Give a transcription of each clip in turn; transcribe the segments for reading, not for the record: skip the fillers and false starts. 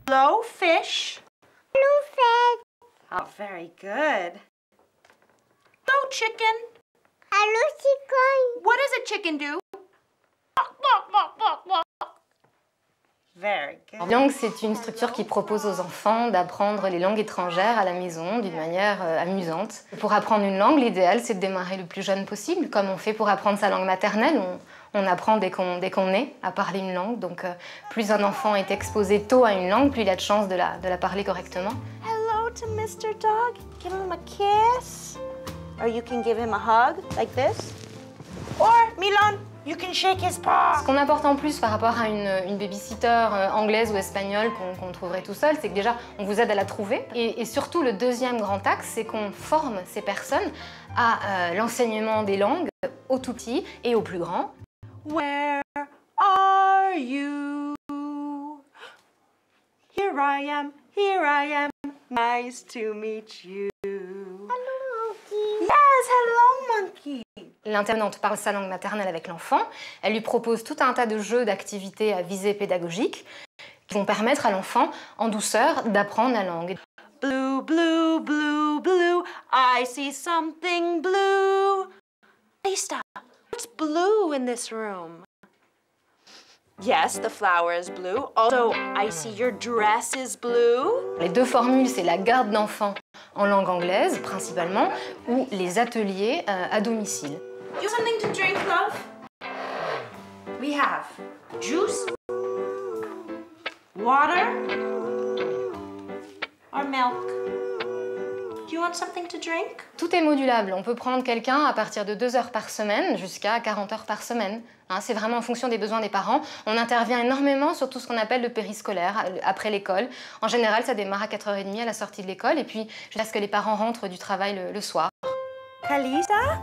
Hello, fish. Hello, fish. Oh, very good. Hello, chicken. Hello, chicken. What does a chicken do? Very good. La langue, c'est une structure qui propose aux enfants d'apprendre les langues étrangères à la maison d'une manière amusante. Pour apprendre une langue, l'idéal, c'est de démarrer le plus jeune possible, comme on fait pour apprendre sa langue maternelle. On apprend dès qu'on naît à parler une langue. Donc, plus un enfant est exposé tôt à une langue, plus il a de chances de la parler correctement. Hello to Mr. Dog. Give him a kiss. Or you can give him a hug, like this. Or, Milan, you can shake his paw. Ce qu'on apporte en plus par rapport à une babysitter anglaise ou espagnole qu'on trouverait tout seul, c'est que déjà, on vous aide à la trouver. Et surtout, le deuxième grand axe, c'est qu'on forme ces personnes à l'enseignement des langues aux tout petits et aux plus grands. Where are you? Here I am, nice to meet you. Hello, monkey. Yes, hello, monkey. L'intervenante parle sa langue maternelle avec l'enfant. Elle lui propose tout un tas de jeux, d'activités à visée pédagogique qui vont permettre à l'enfant, en douceur, d'apprendre la langue. Blue, blue, blue, blue, I see something blue. Lisa, what's blue in this room? Yes, the flower is blue. Also, I see your dress is blue. Les deux formules, c'est la garde d'enfants en langue anglaise, principalement, ou les ateliers à domicile. You something to drink, love? We have juice, water, or milk. Do you want something to drink? Tout est modulable. On peut prendre quelqu'un à partir de 2 heures par semaine jusqu'à 40 heures par semaine. Hein, c'est vraiment en fonction des besoins des parents. On intervient énormément sur tout ce qu'on appelle le périscolaire, après l'école. En général, ça démarre à 4h30 à la sortie de l'école et puis jusqu'à ce que les parents rentrent du travail le soir. Kalisa,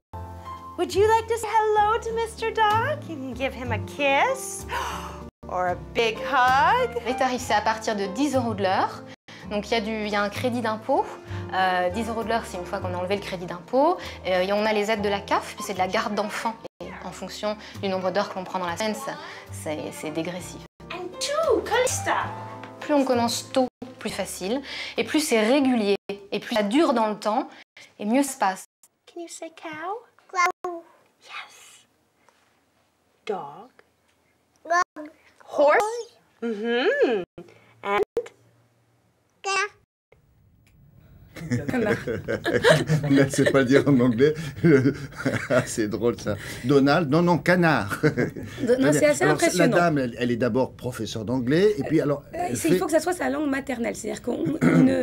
would you like to say hello to Mr. Dog? You can give him a kiss or a big hug. Les tarifs, c'est à partir de 10 € de l'heure. Donc il y a un crédit d'impôt. 10 € de l'heure, c'est une fois qu'on a enlevé le crédit d'impôt. Et on a les aides de la CAF, puis c'est de la garde d'enfants. En fonction du nombre d'heures que l'on prend dans la semaine, c'est dégressif. And two, Kalista. Plus on commence tôt, plus facile. Et plus c'est régulier. Et plus ça dure dans le temps. Et mieux se passe. Can you say cow? Cow. Yes. Dog. Dog. Horse. Mm-hmm. And Cat. Elle ne sait pas le dire en anglais. Ah, c'est drôle ça. Donald, non, canard. Non, c'est assez alors, impressionnant. La dame, elle est d'abord professeure d'anglais et puis alors. Il faut que ça soit sa langue maternelle, c'est-à-dire qu'on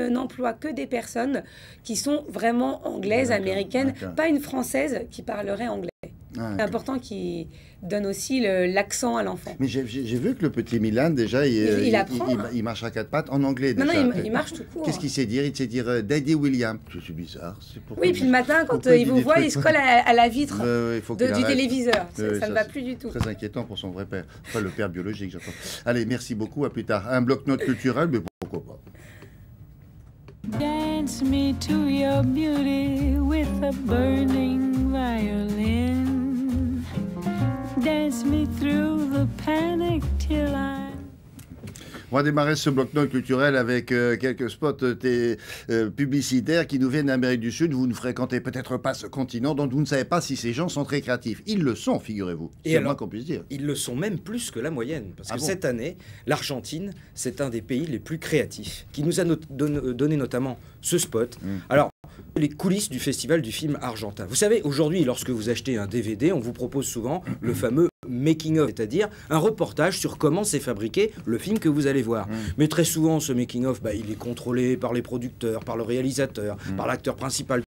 n'emploie que des personnes qui sont vraiment anglaises, américaines, pas une française qui parlerait anglais. C'est important qu'il donne aussi l'accent à l'enfant. Mais j'ai vu que le petit Milan, déjà, il apprend. Il marche à 4 pattes en anglais. Déjà. Non, il marche tout court. Qu'est-ce qu'il sait dire? Il sait dire Daddy William. Je suis bizarre. Oui, puis le matin, quand il vous voit, il se colle à la vitre du téléviseur. Ça ne va plus du tout. Très inquiétant pour son vrai père. Enfin, le père biologique, j'entends. Allez, merci beaucoup. À plus tard. Un bloc-notes culturel, mais pourquoi pas. Dance me to your beauty with a burning violin. Dance me through the panic till I... On va démarrer ce bloc-notes culturel avec quelques spots publicitaires qui nous viennent d'Amérique du Sud. Vous ne fréquentez peut-être pas ce continent, donc vous ne savez pas si ces gens sont très créatifs. Ils le sont, figurez-vous. C'est le moins qu'on puisse dire. Ils le sont même plus que la moyenne. Parce que cette année, l'Argentine, c'est un des pays les plus créatifs, qui nous a donné notamment ce spot. Alors, les coulisses du festival du film argentin. Vous savez, aujourd'hui, lorsque vous achetez un DVD, on vous propose souvent le fameux making-of, c'est-à-dire un reportage sur comment s'est fabriqué le film que vous allez voir. Mais très souvent, ce making-of, il est contrôlé par les producteurs, par le réalisateur, par l'acteur principal.